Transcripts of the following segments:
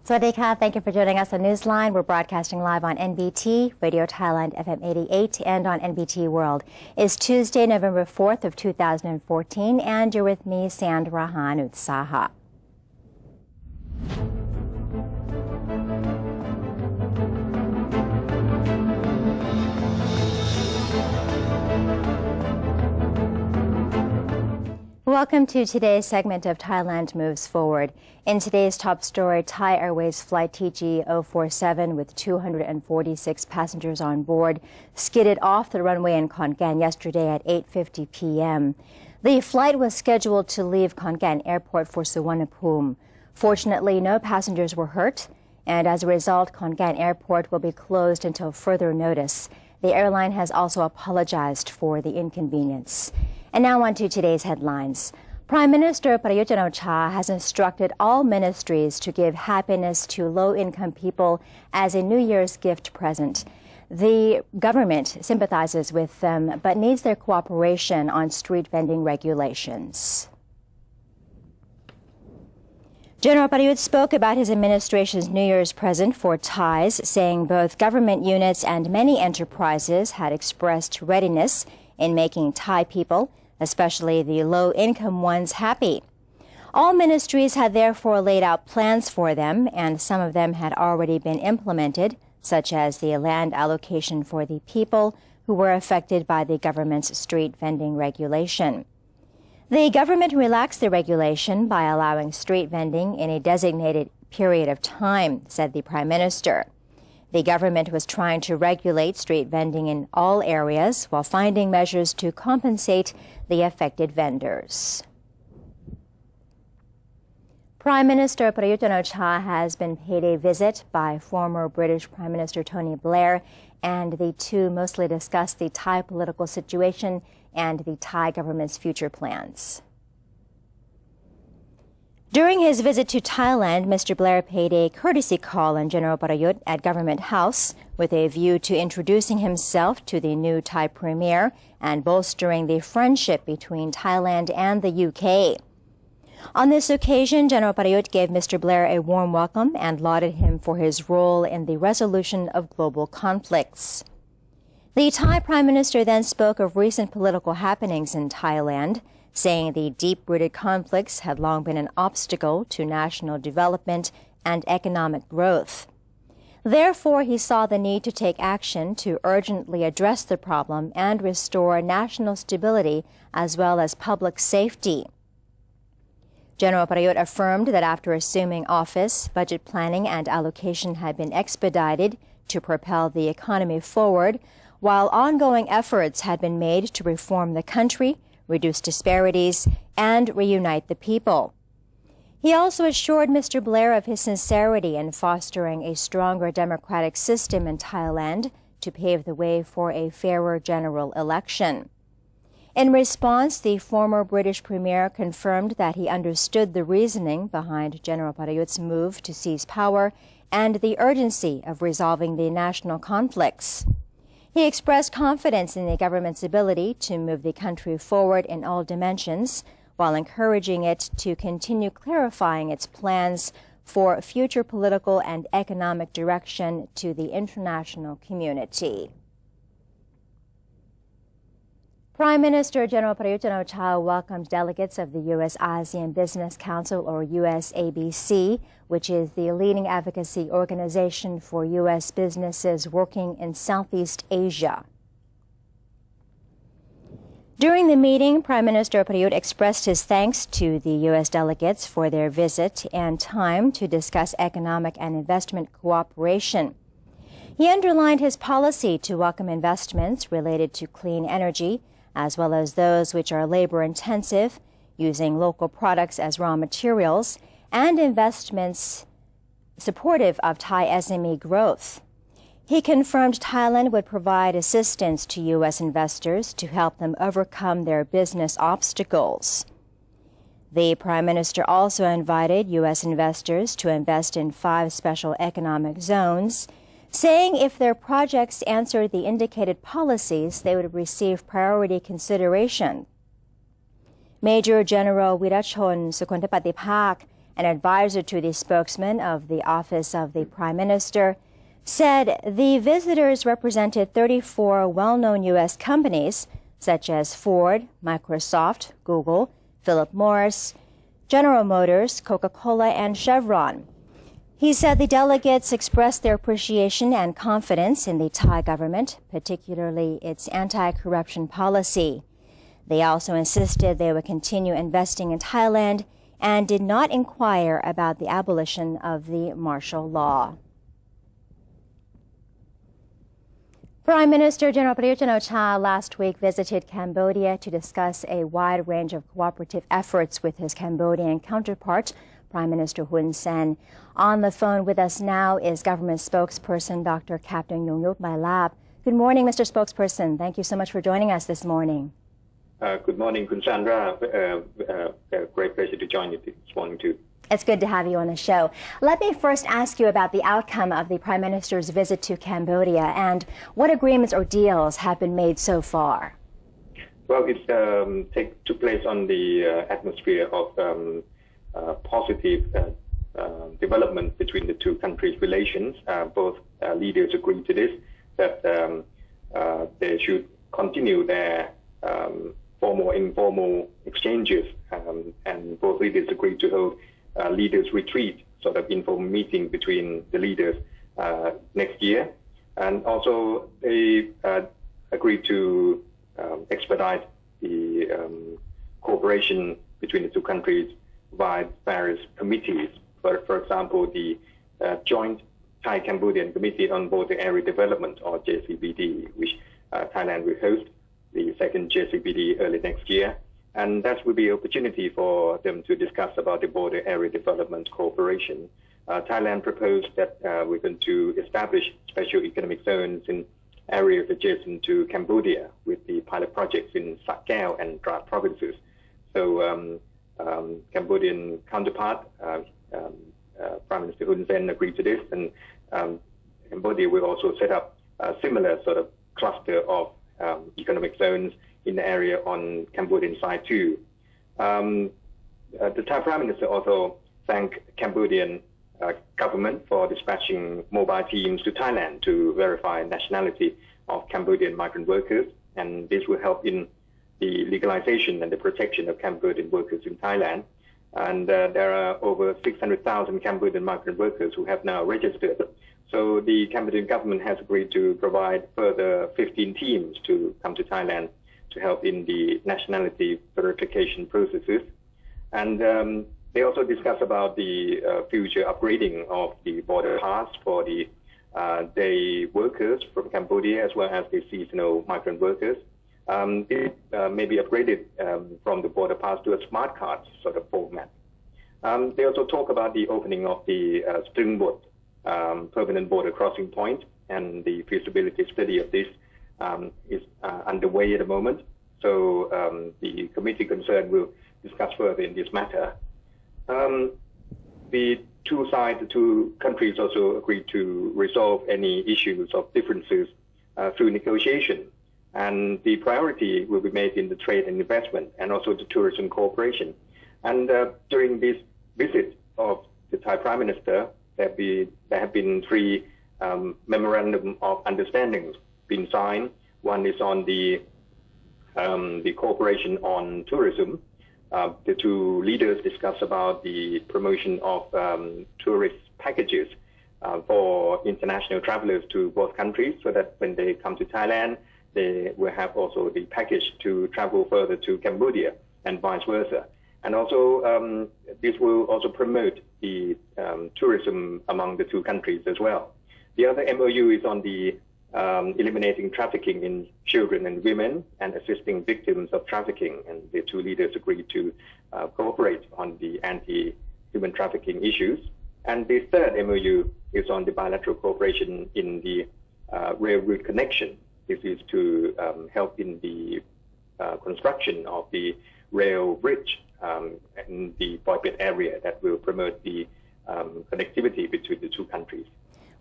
สวัสดีค่ะ Thank you for joining us on Newsline. We're broadcasting live on NBT, Radio Thailand FM 88, and on NBT World. It's Tuesday, November 4th of 2014, and you're with me, Sandra Hanutsaha. Welcome to today's segment of Thailand Moves Forward. In today's top story, Thai Airways flight TG047 with 246 passengers on board skidded off the runway in Khon Kaen yesterday at 8:50 p.m. The flight was scheduled to leave Khon Kaen Airport for Suvarnabhumi. Fortunately, no passengers were hurt, and as a result, Khon Kaen Airport will be closed until further notice. The airline has also apologized for the inconvenience. And now on to today's headlines. Prime Minister Prayut Chan-o-cha has instructed all ministries to give happiness to low-income people as a New Year's gift present. The government sympathizes with them but needs their cooperation on street vending regulations. General Prayut spoke about his administration's New Year's present for Thais, saying both government units and many enterprises had expressed readiness in making Thai people, especially the low-income ones, happy. All ministries had therefore laid out plans for them, and some of them had already been implemented, such as the land allocation for the people who were affected by the government's street vending regulation. The government relaxed the regulation by allowing street vending in a designated period of time, said the Prime Minister. The government was trying to regulate street vending in all areas while finding measures to compensate the affected vendors. Prime Minister Prayut Chan-o-cha has been paid a visit by former British Prime Minister Tony Blair, and the two mostly discussed the Thai political situation and the Thai government's future plans. During his visit to Thailand, Mr. Blair paid a courtesy call on General Prayut at Government House with a view to introducing himself to the new Thai Premier and bolstering the friendship between Thailand and the UK. On this occasion, General Prayut gave Mr. Blair a warm welcome and lauded him for his role in the resolution of global conflicts. The Thai Prime Minister then spoke of recent political happenings in Thailand, saying the deep-rooted conflicts had long been an obstacle to national development and economic growth. Therefore, he saw the need to take action to urgently address the problem and restore national stability as well as public safety. General Prayut affirmed that after assuming office, budget planning and allocation had been expedited to propel the economy forward, while ongoing efforts had been made to reform the country, reduce disparities, and reunite the people. He also assured Mr. Blair of his sincerity in fostering a stronger democratic system in Thailand to pave the way for a fairer general election. In response, the former British Premier confirmed that he understood the reasoning behind General Prayut's move to seize power and the urgency of resolving the national conflicts. He expressed confidence in the government's ability to move the country forward in all dimensions, while encouraging it to continue clarifying its plans for future political and economic direction to the international community. Prime Minister General Prayut Chan-o-cha welcomed delegates of the U.S. ASEAN Business Council, or USABC, which is the leading advocacy organization for U.S. businesses working in Southeast Asia. During the meeting, Prime Minister Prayut expressed his thanks to the U.S. delegates for their visit and time to discuss economic and investment cooperation. He underlined his policy to welcome investments related to clean energy, as well as those which are labor-intensive, using local products as raw materials, and investments supportive of Thai SME growth. He confirmed Thailand would provide assistance to U.S. investors to help them overcome their business obstacles. The Prime Minister also invited U.S. investors to invest in 5 special economic zones, saying if their projects answered the indicated policies, they would receive priority consideration. Major General Wirachon Sukhontapatipak an advisor to the spokesman of the Office of the Prime Minister, said the visitors represented 34 well-known U.S. companies such as Ford, Microsoft, Google, Philip Morris, General Motors, Coca-Cola, and Chevron. He said the delegates expressed their appreciation and confidence in the Thai government, particularly its anti-corruption policy. They also insisted they would continue investing in Thailand and did not inquire about the abolition of the martial law. Prime Minister General Prayut Chan-o-cha last week visited Cambodia to discuss a wide range of cooperative efforts with his Cambodian counterpart, Prime Minister Hun Sen. On the phone with us now is government spokesperson Dr. Captain Yongyup Mailap. Good morning, Mr. Spokesperson. Thank you so much for joining us this morning. Good morning, Kun Sandra. Great pleasure to join you this morning, too. It's good to have you on the show. Let me first ask you about the outcome of the Prime Minister's visit to Cambodia and what agreements or deals have been made so far. Well, it took place on the atmosphere of positive development between the two countries' relations. Both leaders agreed to this, that they should continue their formal informal exchanges, and both leaders agreed to hold leaders' retreat, sort of informal meeting between the leaders next year. And also they agreed to expedite the cooperation between the two countries via various committees. For example, the Joint Thai-Cambodian Committee on Border Area Development, or JCBD, which Thailand will host the second JCBD early next year. And that will be an opportunity for them to discuss about the border area development cooperation. Thailand proposed that we're going to establish special economic zones in areas adjacent to Cambodia with the pilot projects in Sak Kaeo and Trat provinces. So Cambodian counterpart, Prime Minister Hun Sen, agreed to this, and Cambodia will also set up a similar sort of cluster of economic zones in the area on Cambodian side too. The Thai Prime Minister also thanked Cambodian government for dispatching mobile teams to Thailand to verify nationality of Cambodian migrant workers, and this will help in the legalization and the protection of Cambodian workers in Thailand. And there are over 600,000 Cambodian migrant workers who have now registered. So the Cambodian government has agreed to provide further 15 teams to come to Thailand to help in the nationality verification processes. And they also discuss about the future upgrading of the border pass for the day workers from Cambodia, as well as the seasonal migrant workers. It may be upgraded from the border pass to a smart card sort of format. They also talk about the opening of the Stringbot permanent border crossing point, and the feasibility study of this is underway at the moment. So the committee concerned will discuss further in this matter. The two countries also agreed to resolve any issues of differences through negotiation. And the priority will be made in the trade and investment and also the tourism cooperation. And during this visit of the Thai Prime Minister, there have been three memorandum of understandings being signed. One is on the cooperation on tourism. The two leaders discuss about the promotion of tourist packages for international travelers to both countries, so that when they come to Thailand, they will have also the package to travel further to Cambodia and vice versa. And also, this will also promote the tourism among the two countries as well. The other MOU is on the eliminating trafficking in children and women and assisting victims of trafficking. And the two leaders agreed to cooperate on the anti-human trafficking issues. And the third MOU is on the bilateral cooperation in the railroad connection. This is to help in the construction of the rail bridge in the Poi Pet area that will promote the connectivity between the two countries.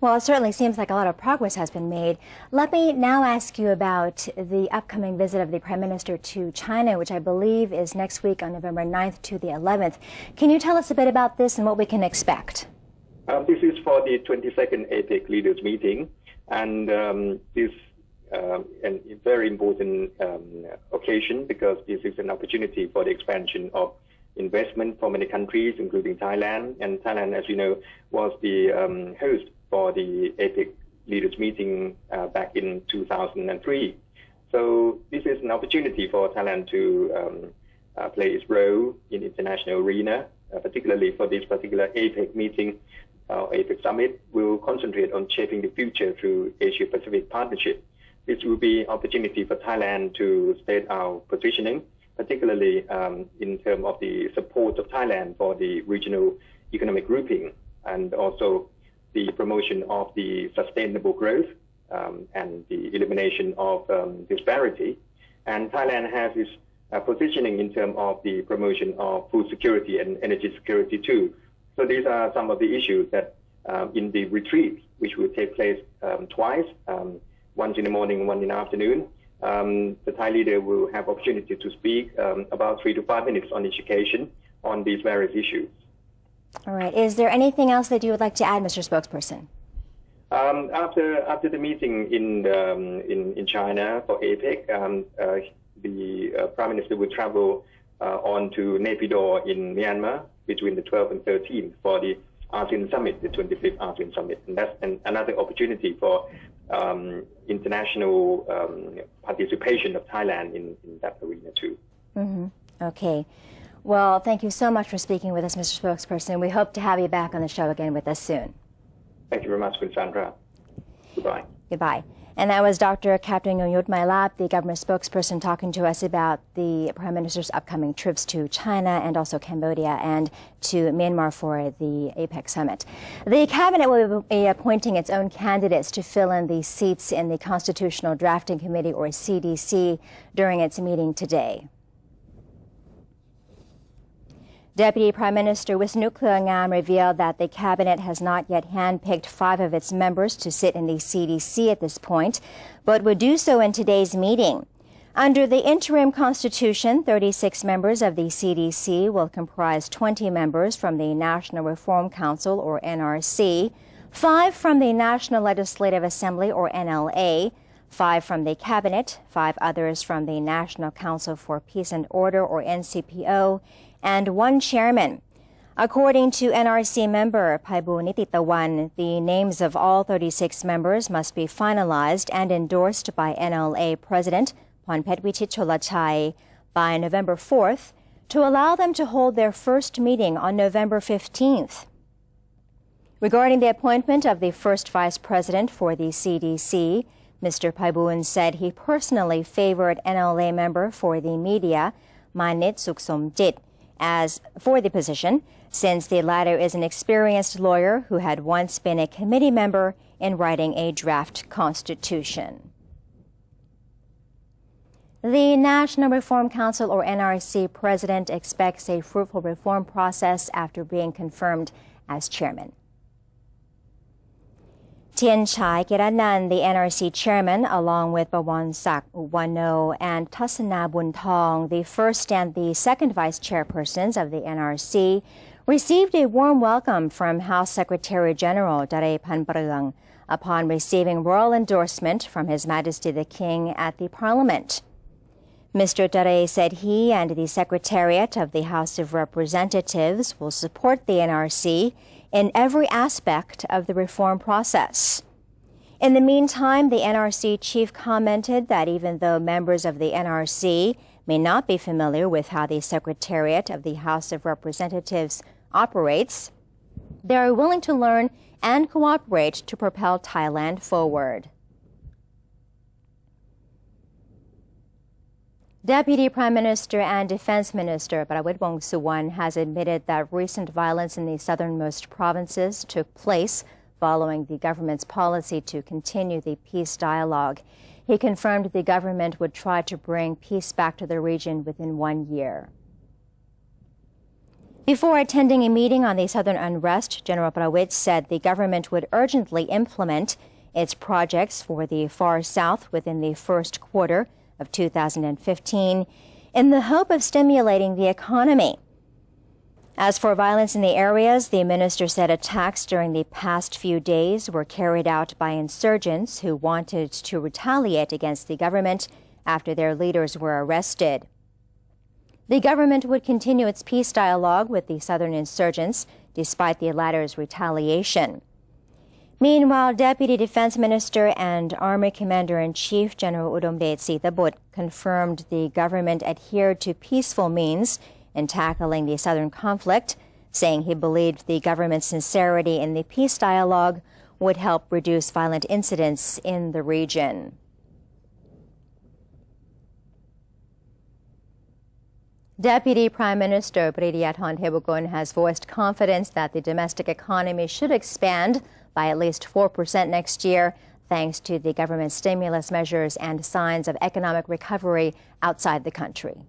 Well, it certainly seems like a lot of progress has been made. Let me now ask you about the upcoming visit of the Prime Minister to China, which I believe is next week on November 9th to the 11th. Can you tell us a bit about this and what we can expect? This is for the 22nd APEC leaders meeting, and this a very important occasion because this is an opportunity for the expansion of investment for many countries, including Thailand. And Thailand, as you know, was the host for the APEC leaders meeting back in 2003. So this is an opportunity for Thailand to play its role in international arena, particularly for this particular APEC meeting. APEC summit will concentrate on shaping the future through Asia-Pacific partnership. This will be an opportunity for Thailand to state our positioning, particularly in terms of the support of Thailand for the regional economic grouping, and also the promotion of the sustainable growth and the elimination of disparity. And Thailand has its positioning in terms of the promotion of food security and energy security too. So these are some of the issues that in the retreat, which will take place twice, once in the morning, one in the afternoon, the Thai leader will have opportunity to speak about 3 to 5 minutes on each occasion on these various issues. All right. Is there anything else that you would like to add, Mr. Spokesperson? After the meeting in China for APEC, the Prime Minister will travel on to Naypyidaw in Myanmar between the 12th and 13th for the ASEAN Summit, the 25th ASEAN Summit. And that's another opportunity for international participation of Thailand in that arena too. Mm-hmm. Okay. Well, thank you so much for speaking with us, Mr. Spokesperson. We hope to have you back on the show again with us soon. Thank you very much, Ms. Sandra. Goodbye. Goodbye. And that was Dr. Captain Yonghyut Mailap, the government spokesperson, talking to us about the Prime Minister's upcoming trips to China and also Cambodia and to Myanmar for the APEC summit. The cabinet will be appointing its own candidates to fill in the seats in the Constitutional Drafting Committee, or CDC, during its meeting today. Deputy Prime Minister Wisnuk Khluangam revealed that the cabinet has not yet handpicked 5 of its members to sit in the CDC at this point, but would do so in today's meeting. Under the interim constitution, 36 members of the CDC will comprise 20 members from the National Reform Council, or NRC, 5 from the National Legislative Assembly, or NLA, 5 from the cabinet, 5 others from the National Council for Peace and Order, or NCPO, and 1 chairman. According to NRC member Phaibu Nititawan, the names of all 36 members must be finalized and endorsed by NLA President Phonphet Vichit Cholachai by November 4th to allow them to hold their first meeting on November 15th. Regarding the appointment of the first vice president for the CDC, Mr. Phaibu said he personally favored NLA member for the media, Manit Suksomjit, as for the position, since the latter is an experienced lawyer who had once been a committee member in writing a draft constitution. The National Reform Council, or NRC, president expects a fruitful reform process after being confirmed as chairman. Tien Chai Kiranan, the NRC chairman, along with Bawan Sak Wano and Tasana Buntong, the first and the second vice chairpersons of the NRC, received a warm welcome from House Secretary General Daray Panparang upon receiving royal endorsement from His Majesty the King at the Parliament. Mr. Daray said he and the Secretariat of the House of Representatives will support the NRC in every aspect of the reform process. In the meantime, the NRC chief commented that even though members of the NRC may not be familiar with how the Secretariat of the House of Representatives operates, they are willing to learn and cooperate to propel Thailand forward. Deputy Prime Minister and Defense Minister Prawit Wongsuwan has admitted that recent violence in the southernmost provinces took place following the government's policy to continue the peace dialogue. He confirmed the government would try to bring peace back to the region within 1 year. Before attending a meeting on the southern unrest, General Prawit said the government would urgently implement its projects for the far south within the first quarter of 2015 in the hope of stimulating the economy. As for violence in the areas, the minister said attacks during the past few days were carried out by insurgents who wanted to retaliate against the government after their leaders were arrested. The government would continue its peace dialogue with the southern insurgents despite the latter's retaliation. Meanwhile, Deputy Defense Minister and Army Commander-in-Chief General Udomdae Sitabut confirmed the government adhered to peaceful means in tackling the southern conflict, saying he believed the government's sincerity in the peace dialogue would help reduce violent incidents in the region. Deputy Prime Minister Priyathon Hebugon has voiced confidence that the domestic economy should expand by at least 4% next year, thanks to the government's stimulus measures and signs of economic recovery outside the country.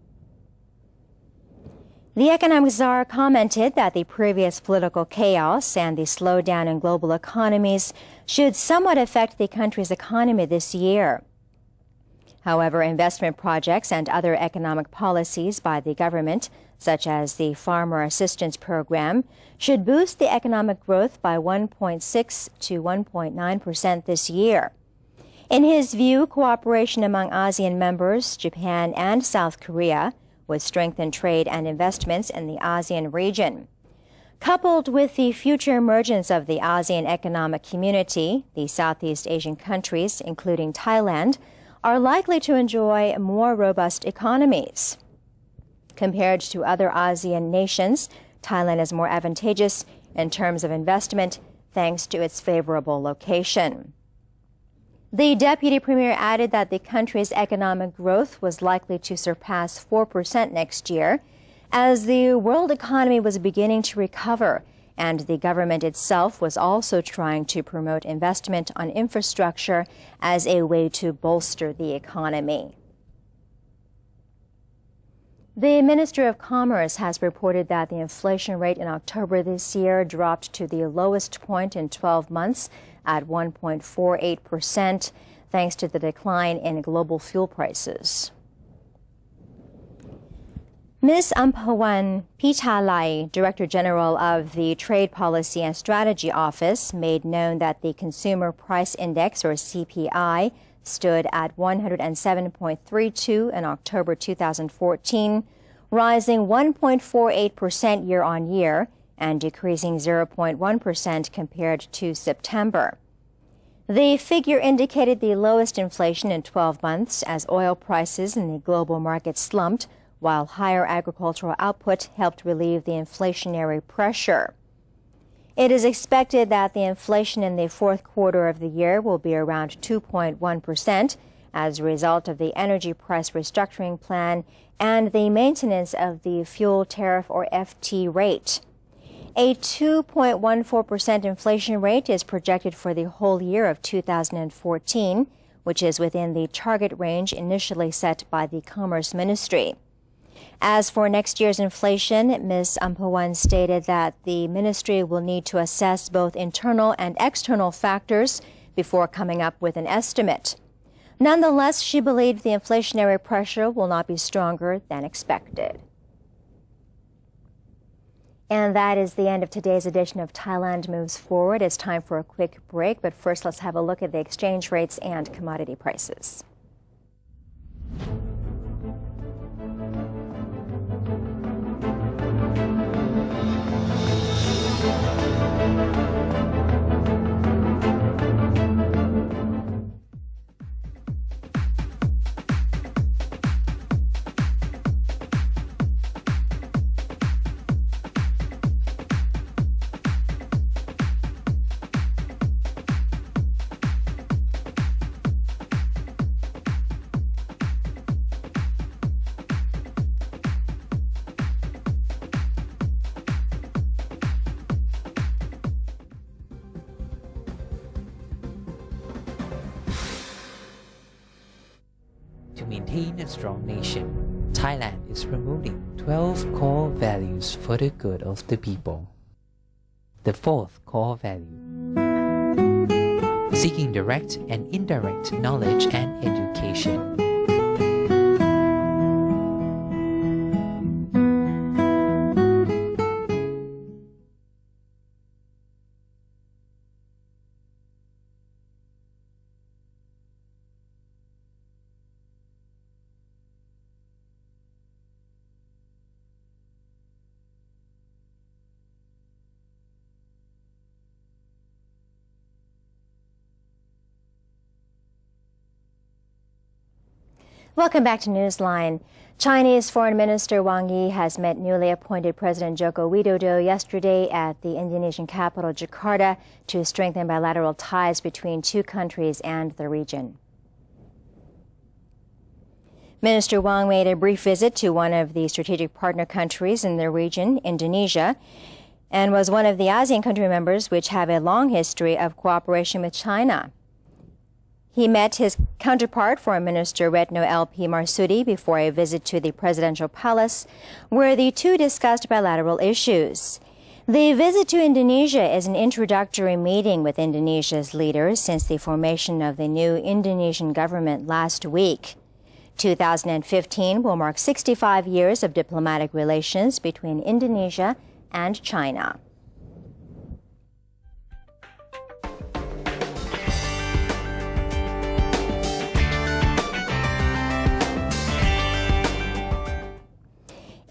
The economic czar commented that the previous political chaos and the slowdown in global economies should somewhat affect the country's economy this year. However, investment projects and other economic policies by the government, such as the Farmer Assistance Program, should boost the economic growth by 1.6 to 1.9% this year. In his view, cooperation among ASEAN members, Japan and South Korea, would strengthen trade and investments in the ASEAN region. Coupled with the future emergence of the ASEAN Economic Community, the Southeast Asian countries, including Thailand, are likely to enjoy more robust economies. Compared to other ASEAN nations, Thailand is more advantageous in terms of investment thanks to its favorable location. The Deputy Premier added that the country's economic growth was likely to surpass 4% next year as the world economy was beginning to recover and the government itself was also trying to promote investment on infrastructure as a way to bolster the economy. The Ministry of Commerce has reported that the inflation rate in October this year dropped to the lowest point in 12 months at 1.48%, thanks to the decline in global fuel prices. Ms. Ampawan Pichalai, Director General of the Trade Policy and Strategy Office, made known that the Consumer Price Index, or CPI, stood at 107.32 in October 2014, rising 1.48% year-on-year and decreasing 0.1% compared to September. The figure indicated the lowest inflation in 12 months as oil prices in the global market slumped, while higher agricultural output helped relieve the inflationary pressure. It is expected that the inflation in the fourth quarter of the year will be around 2.1% as a result of the energy price restructuring plan and the maintenance of the fuel tariff, or FT, rate. A 2.14% inflation rate is projected for the whole year of 2014, which is within the target range initially set by the Commerce Ministry. As for next year's inflation, Ms. Ampawan stated that the ministry will need to assess both internal and external factors before coming up with an estimate. Nonetheless, she believed the inflationary pressure will not be stronger than expected. And that is the end of today's edition of Thailand Moves Forward. It's time for a quick break, but first let's have a look at the exchange rates and commodity prices. To maintain a strong nation, Thailand is promoting 12 core values for the good of the people. The fourth core value: seeking direct and indirect knowledge and education. Welcome back to Newsline. Chinese Foreign Minister Wang Yi has met newly appointed President Joko Widodo yesterday at the Indonesian capital, Jakarta, to strengthen bilateral ties between two countries and the region. Minister Wang made a brief visit to one of the strategic partner countries in the region, Indonesia, and was one of the ASEAN country members which have a long history of cooperation with China. He met his counterpart, Foreign Minister Retno LP Marsudi, before a visit to the presidential palace, where the two discussed bilateral issues. The visit to Indonesia is an introductory meeting with Indonesia's leaders since the formation of the new Indonesian government last week. 2015 will mark 65 years of diplomatic relations between Indonesia and China.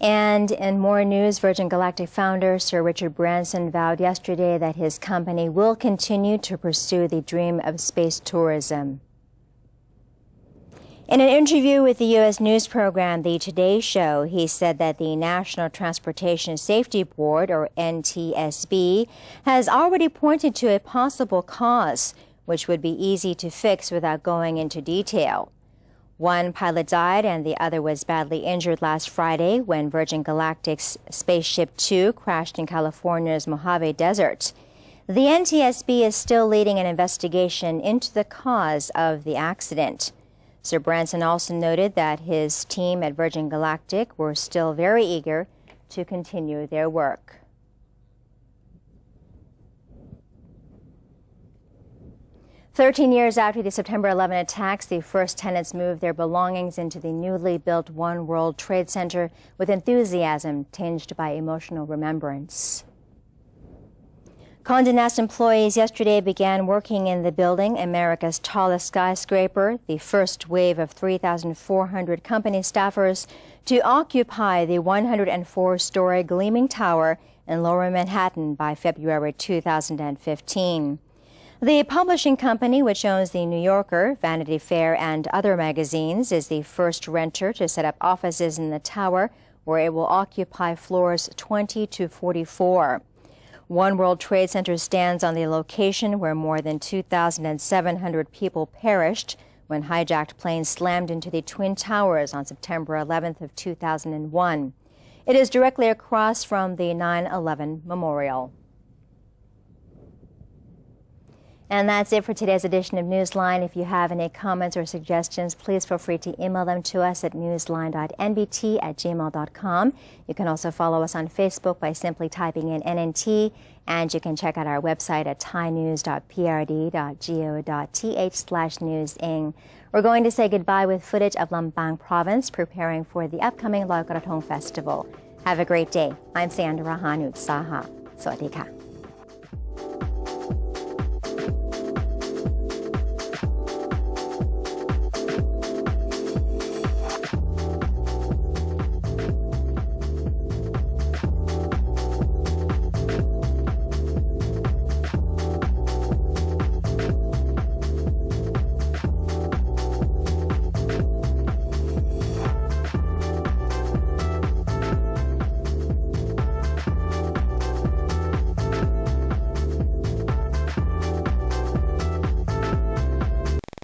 And in more news, Virgin Galactic founder Sir Richard Branson vowed yesterday that his company will continue to pursue the dream of space tourism. In an interview with the U.S. news program The Today Show, he said that the National Transportation Safety Board, or NTSB, has already pointed to a possible cause, which would be easy to fix without going into detail. One pilot died and the other was badly injured last Friday when Virgin Galactic's Spaceship Two crashed in California's Mojave Desert. The NTSB is still leading an investigation into the cause of the accident. Sir Branson also noted that his team at Virgin Galactic were still very eager to continue their work. "13 years after the September 11 attacks, the first tenants moved their belongings into the newly built One World Trade Center with enthusiasm tinged by emotional remembrance. Condé Nast employees yesterday began working in the building, America's tallest skyscraper, the first wave of 3,400 company staffers to occupy the 104-story gleaming tower in Lower Manhattan by February 2015. The publishing company, which owns The New Yorker, Vanity Fair, and other magazines, is the first renter to set up offices in the tower, where it will occupy floors 20 to 44. One World Trade Center stands on the location where more than 2,700 people perished when hijacked planes slammed into the Twin Towers on September 11th of 2001. It is directly across from the 9/11 memorial. And that's it for today's edition of Newsline. If you have any comments or suggestions, please feel free to email them to us at newsline.nbt@gmail.com. You can also follow us on Facebook by simply typing in NNT, and you can check out our website at thainews.prd.go.th/newsing. We're going to say goodbye with footage of Lambang Province preparing for the upcoming Loi Krathong Festival. Have a great day. I'm Sandra Hanut Saha. Sawadee ka.